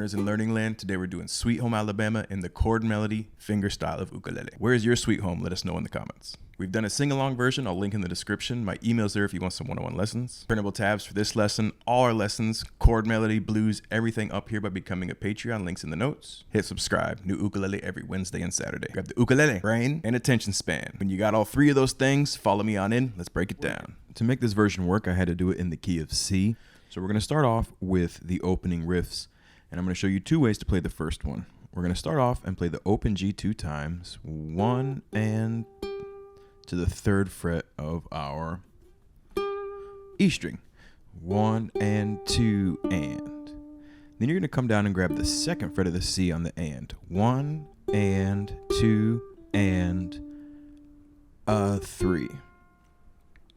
learners in learning land. Today we're doing Sweet Home Alabama in the chord melody fingerstyle of ukulele. Where is your sweet home? Let us know in the comments. We've done a sing-along version. I'll link in the description. My email's there if you want some one-on-one lessons. Printable tabs for this lesson, all our lessons, chord melody, blues, everything up here by becoming a Patreon. Links in the notes. Hit subscribe. New ukulele every Wednesday and Saturday. Grab the ukulele, brain, and attention span. When you got all three of those things, follow me on in. Let's break it down. To make this version work, I had to do it in the key of C. So we're going to start off with the opening riffs, and I'm going to show you two ways to play the first one. We're going to start off and play the open G 2 times, 1 and to the 3rd fret of our E string. 1 and 2 and. Then you're going to come down and grab the 2nd fret of the C on the and. 1 and 2 and 3.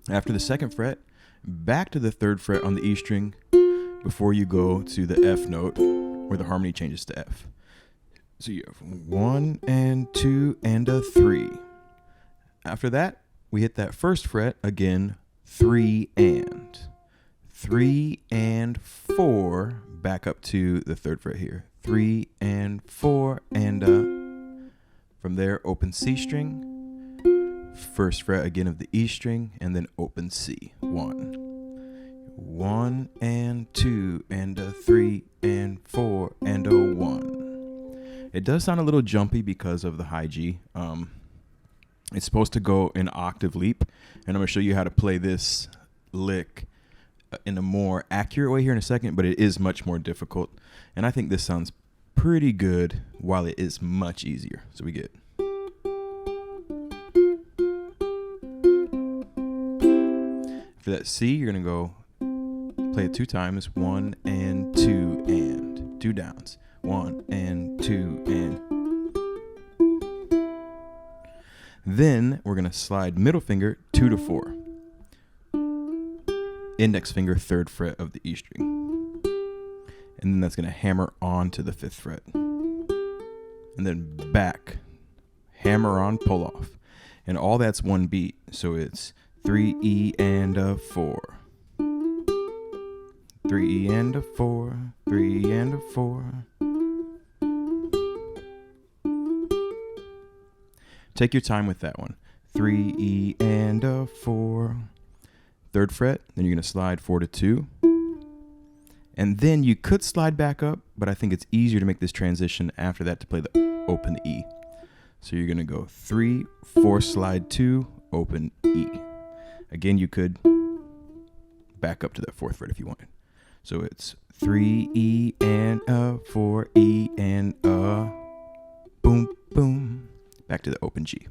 After the 2nd fret, back to the 3rd fret on the E string before you go to the F note where the harmony changes to F. So you have 1 and 2 and 3. After that, we hit that 1st fret again, 3 and 4, back up to the 3rd fret here. 3 and 4 and from there open C string, 1st fret again of the E string, and then open C. 1 and 2 and 3 and 4 and 1. It does sound a little jumpy because of the high G. It's supposed to go in octave leap, and I'm going to show you how to play this lick in a more accurate way here in a second, but it is much more difficult, and I think this sounds pretty good while it is much easier. So we get for that C, you're going to go play it 2 times, 1 and 2 and 2 downs, 1 and 2 and. Then we're going to slide middle finger 2 to 4. Index finger 3rd fret of the E string. And then that's going to hammer on to the 5th fret. And then back, hammer on, pull off. And all that's one beat. So it's 3 E and a 4. 3 E and a 4. 3 E and a 4. Take your time with that one. 3 E and a 4. 3rd fret, then you're going to slide 4 to 2. And then you could slide back up, but I think it's easier to make this transition after that to play the open E. So you're going to go 3, 4, slide 2, open E. Again, you could back up to that 4th fret if you wanted. So it's 3 E and a 4 E and a boom, boom. Back to the open G.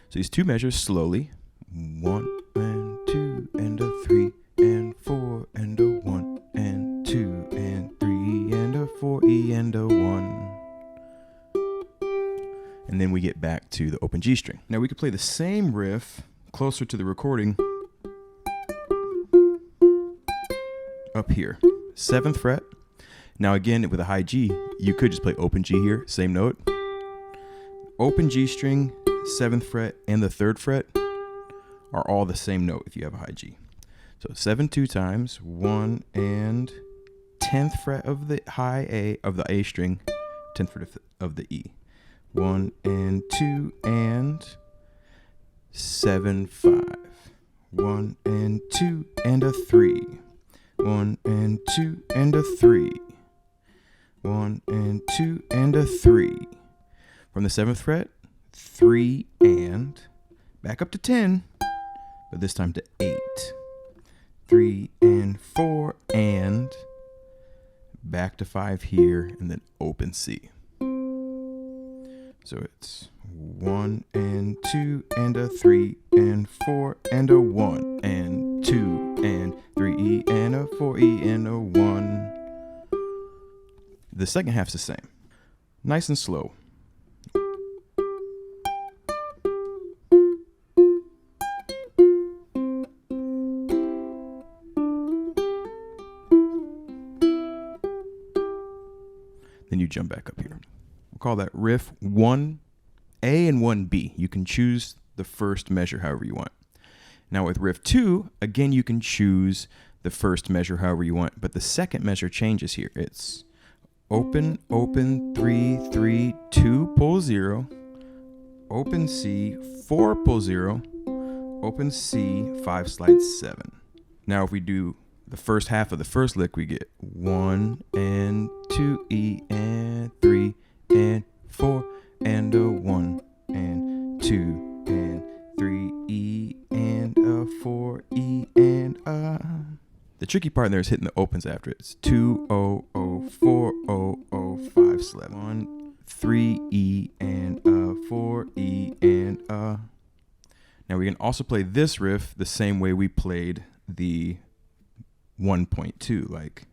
So these two measures slowly. 1 and 2 and a 3 and 4 and a 1 and 2 and 3 and a 4 E and a 1. And then we get back to the open G string. Now we could play the same riff closer to the recording up here. 7th fret. Now again, with a high G, you could just play open G here, same note. Open G string, 7th fret, and the 3rd fret are all the same note if you have a high G. So 7 2 times, 1 and 10th fret of the high A of the A string, 10th fret of the E. 1 and 2 and 7 5. 1 and 2 and a 3. 1 and 2 and a 3. 1 and 2 and a 3. From the 7th fret, 3 and back up to 10, but this time to 8. 3 and 4 and back to 5 here, and then open C. So it's 1 and 2 and a 3 and 4 and a 1 and 2 and 3 E and a 4 E and a 1. The second half's the same. Nice and slow. Then you jump back up here. We'll call that riff 1A and 1B. You can choose the first measure however you want. Now with riff 2, again, you can choose the first measure however you want, but the second measure changes here. It's open, open, 3, 3, 2, pull 0, open C, 4, pull 0, open C, 5, slide 7. Now if we do the first half of the first lick, we get 1 and 2, E and 3 and 4 and a 1 and 2 and 3, E and a 4, E and a. The tricky part in there is hitting the opens after it. It's 2, O, O, 4, O, O, 5, slap. 1, 3, E and a 4, E and a. Now we can also play this riff the same way we played the 1.2, like.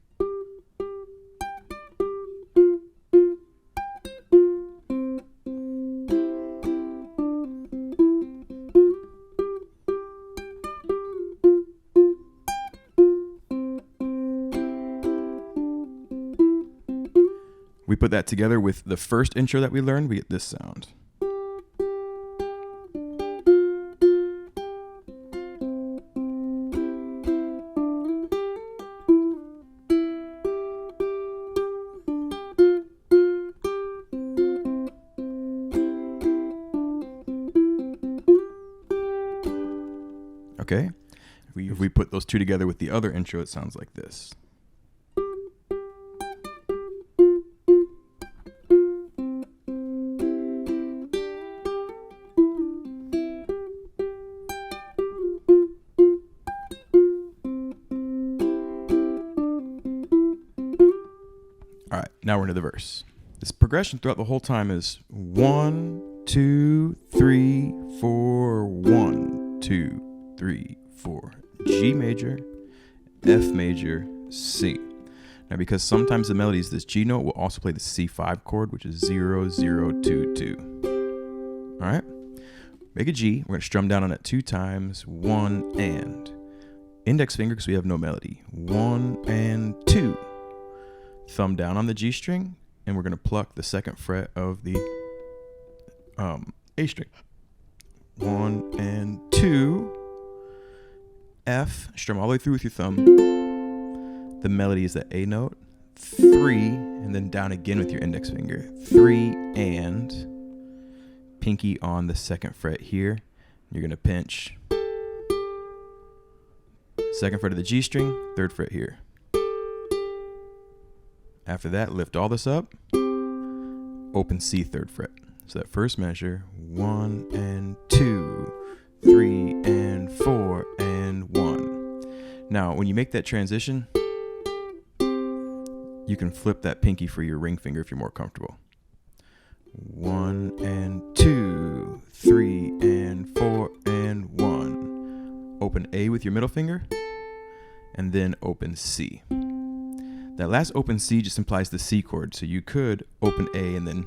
We put that together with the first intro that we learned, we get this sound. Okay, if we put those two together with the other intro, it sounds like this. All right, now we're into the verse. This progression throughout the whole time is 1, 2, 3, 4, 1, 2, 3, 4, G major, F major, C. Now because sometimes the melody is this G note, we'll also play the C5 chord, which is 0, 0, 2, 2. All right, make a G. We're gonna strum down on it 2 times, 1 and. Index finger, because we have no melody, 1 and 2. Thumb down on the G string, and we're gonna pluck the 2nd fret of the A string. 1 and 2. F, strum all the way through with your thumb. The melody is the A note. 3, and then down again with your index finger. 3 and. Pinky on the 2nd fret here. You're gonna pinch 2nd fret of the G string, 3rd fret here. After that, lift all this up. Open C, 3rd fret. So that first measure, 1 and 2, 3 and 4 and 1. Now, when you make that transition, you can flip that pinky for your ring finger if you're more comfortable. 1 and 2, 3 and 4 and 1. Open A with your middle finger, and then open C. That last open C just implies the C chord, so you could open A and then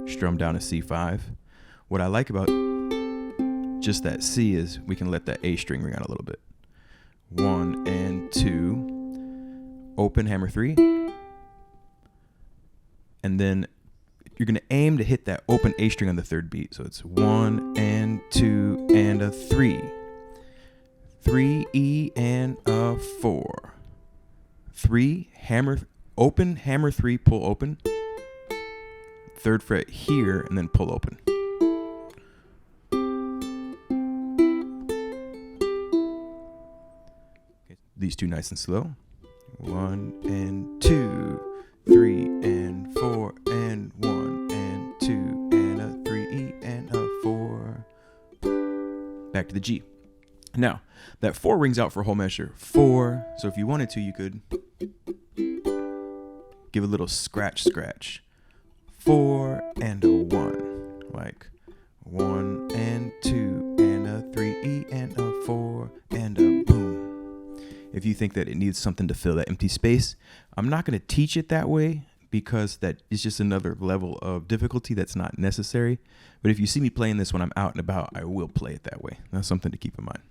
strum down a C5. What I like about just that C is we can let that A string ring out a little bit. 1 and 2, open hammer 3, and then you're gonna aim to hit that open A string on the 3rd beat. So it's 1 and 2 and a 3, 3 E and a 4. 3, hammer, open, hammer 3, pull open, 3rd fret here, and then pull open. Okay, these two nice and slow. 1 and 2, 3 and 4 and 1 and 2 and a 3 E and a 4. Back to the G. Now, that 4 rings out for a whole measure. 4, so if you wanted to, you could give a little scratch, scratch. 4 and a 1. Like 1 and 2 and a 3 E and a 4 and a boom. If you think that it needs something to fill that empty space, I'm not going to teach it that way because that is just another level of difficulty that's not necessary. But if you see me playing this when I'm out and about, I will play it that way. That's something to keep in mind.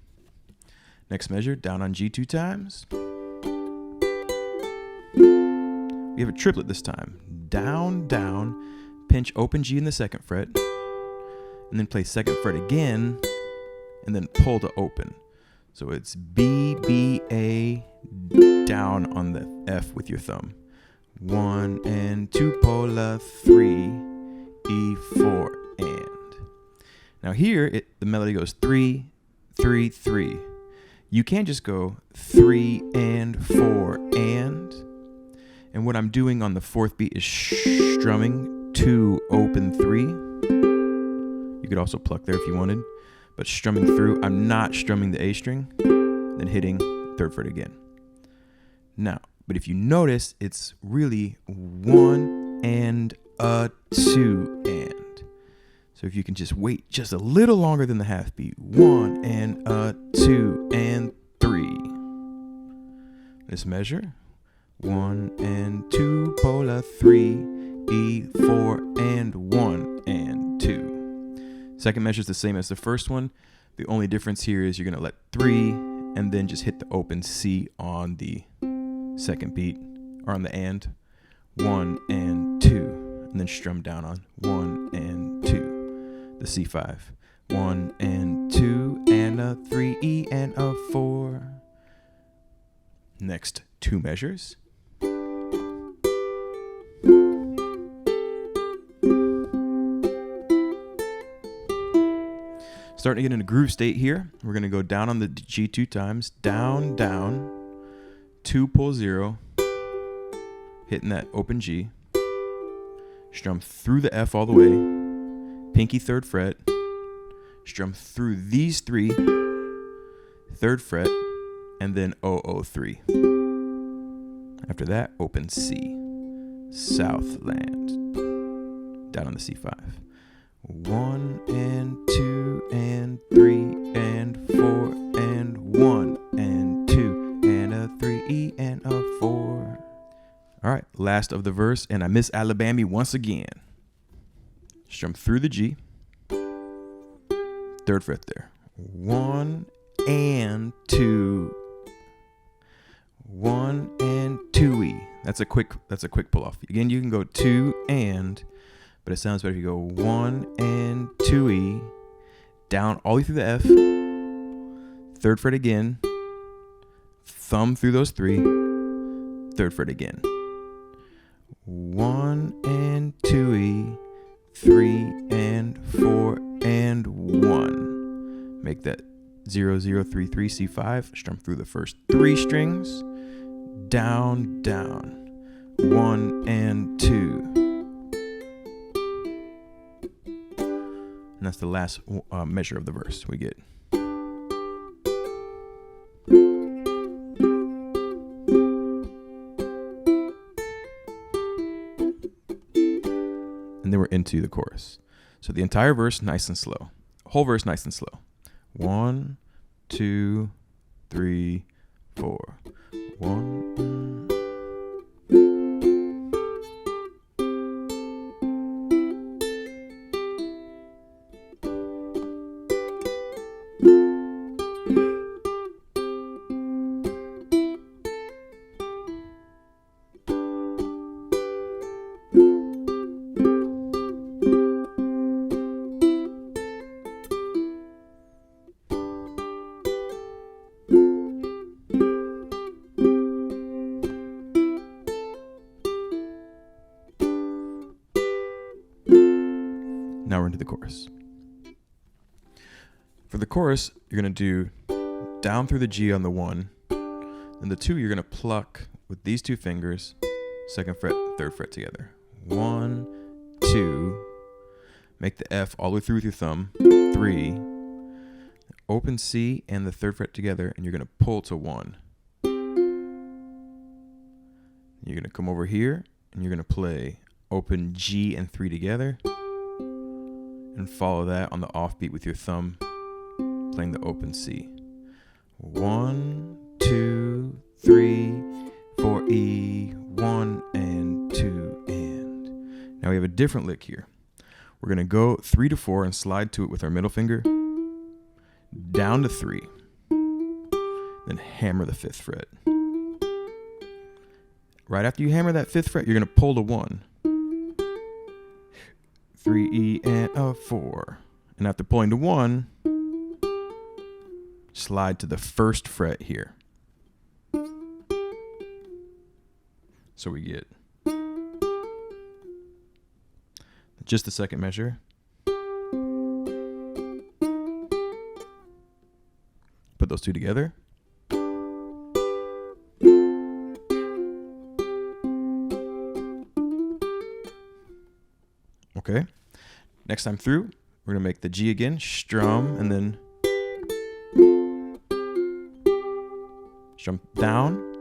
Next measure, down on G 2 times. We have a triplet this time. Down, down, pinch open G in the 2nd fret, and then play 2nd fret again, and then pull to open. So it's B, B, A, down on the F with your thumb. 1 and 2, pull a 3, E, 4, and. Now here, the melody goes 3, 3, 3. You can't just go 3 and 4 and. And what I'm doing on the fourth beat is strumming 2, open 3. You could also pluck there if you wanted. But strumming through, I'm not strumming the A string, then hitting 3rd fret again. Now, but if you notice, it's really 1 and a 2 and. So if you can just wait just a little longer than the half beat. 1 and a 2 and 3. This measure. 1 and 2, pull a 3, E, 4, and 1 and 2. Second measure is the same as the first one. The only difference here is you're going to let 3 and then just hit the open C on the second beat, or on the and. 1 and 2, and then strum down on 1 and 2. The C5. 1 and 2 and a 3, E and a 4. Next 2 measures. Starting to get in a groove state here. We're going to go down on the G 2 times. Down, down. 2, pull 0. Hitting that open G. Strum through the F all the way. Pinky 3rd fret. Strum through these 3. 3rd fret. And then 003. After that, open C. Southland. Down on the C5. 1 and 2 and 3 and 4 and 1 and 2 and a 3, E and a 4. All right, last of the verse, and I miss Alabama once again. Strum through the G. 3rd fret there. 1 and 2. 1 and 2 E. That's a quick pull off. Again, you can go 2 and, but it sounds better if you go 1 and 2 E, down all the way through the F, 3rd fret again, thumb through those 3, 3rd fret again. 1 and 2 E, 3 and 4 and 1. Make that 0, 0, 3, 3, C5, strum through the first 3 strings, down, down, 1 and 2. And that's the last measure of the verse we get. And then we're into the chorus. So the entire verse, nice and slow. Whole verse, nice and slow. 1, 2, 3, 4. 1. Now we're into the chorus. For the chorus, you're going to do down through the G on the 1. Then the 2, you're going to pluck with these 2 fingers, 2nd fret, 3rd fret together. 1, 2. Make the F all the way through with your thumb. 3. Open C and the 3rd fret together, and you're going to pull to 1. You're going to come over here, and you're going to play open G and 3 together. And follow that on the offbeat with your thumb, playing the open C. 1, 2, 3, 4 E, 1 and 2 and. Now we have a different lick here. We're going to go 3 to 4 and slide to it with our middle finger, down to 3, then hammer the 5th fret. Right after you hammer that 5th fret, you're going to pull to 1. 3 E and a 4. And after pulling to 1, slide to the 1st fret here. So we get just the second measure. Put those two together. Okay. Next time through, we're going to make the G again, strum, and then strum down,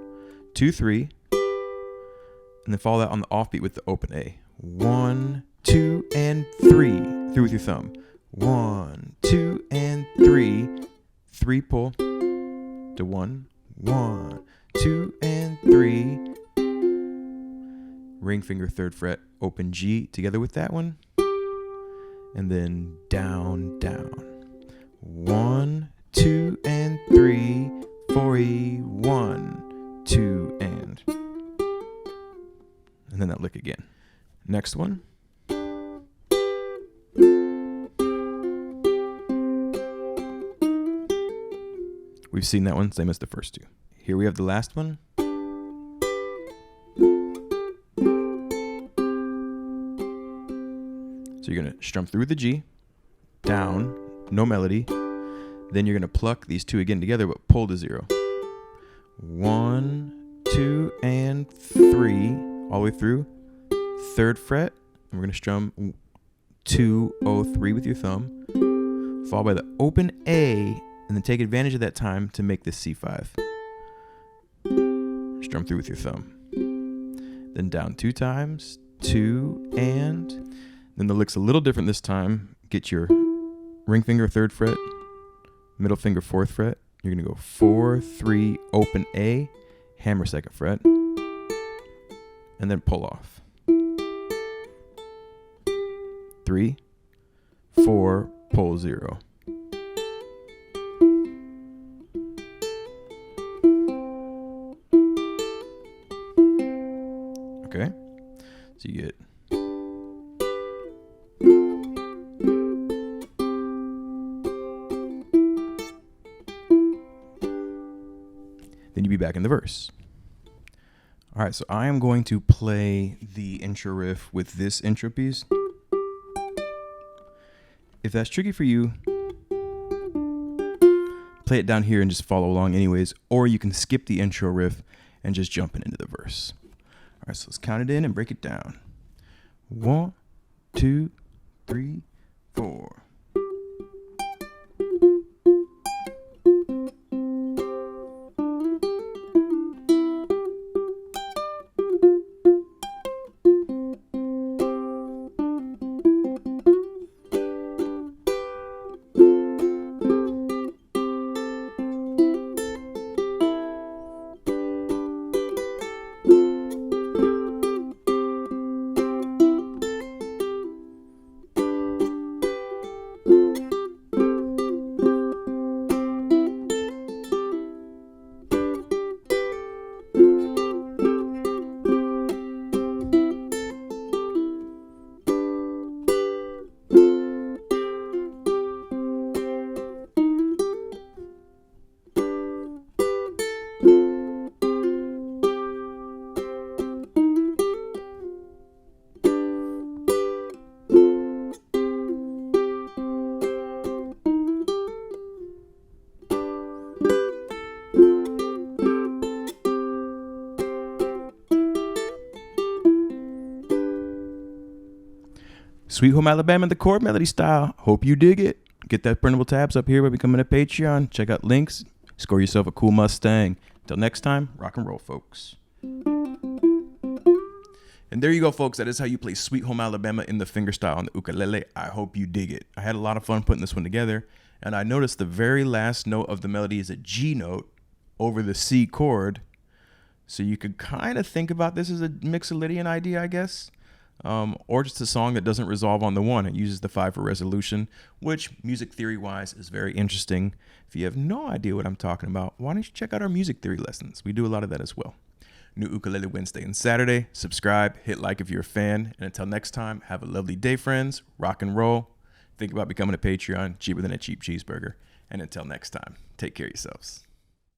2, 3, and then follow that on the offbeat with the open A. 1, 2, and 3. Through with your thumb. 1, 2, and 3. 3 pull to 1. 1, 2, and 3. Ring finger, 3rd fret, open G together with that one. And then down, down. 1, 2, and 3. 4E, 1, 2, and then that lick again. Next one. We've seen that one, same as the first two. Here we have the last one. So you're going to strum through the G, down, no melody. Then you're going to pluck these two again together, but pull to 0. 1, 2, and 3, all the way through. 3rd fret, and we're going to strum 2, 0, 3 with your thumb, followed by the open A, and then take advantage of that time to make this C5. Strum through with your thumb. Then down 2 times, 2, and then the lick's a little different this time. Get your ring finger, 3rd fret, middle finger, 4th fret. You're going to go 4, 3, open A, hammer 2nd fret, and then pull off. 3, 4, pull 0. Okay, so you get then you be back in the verse. All right, so I am going to play the intro riff with this intro piece. If that's tricky for you, play it down here and just follow along anyways, or you can skip the intro riff and just jump into the verse. All right, so let's count it in and break it down. 1, 2, 3, 4. Sweet Home Alabama, the chord melody style. Hope you dig it. Get that printable tabs up here by becoming a Patreon. Check out links. Score yourself a cool Mustang. Until next time, rock and roll, folks. And there you go, folks. That is how you play Sweet Home Alabama in the fingerstyle on the ukulele. I hope you dig it. I had a lot of fun putting this one together, and I noticed the very last note of the melody is a G note over the C chord. So you could kind of think about this as a Mixolydian idea, I guess. Or just a song that doesn't resolve on the 1. It uses the 5 for resolution, which music theory-wise is very interesting. If you have no idea what I'm talking about, why don't you check out our music theory lessons? We do a lot of that as well. New Ukulele Wednesday and Saturday. Subscribe, hit like if you're a fan. And until next time, have a lovely day, friends. Rock and roll. Think about becoming a Patreon, cheaper than a cheap cheeseburger. And until next time, take care of yourselves.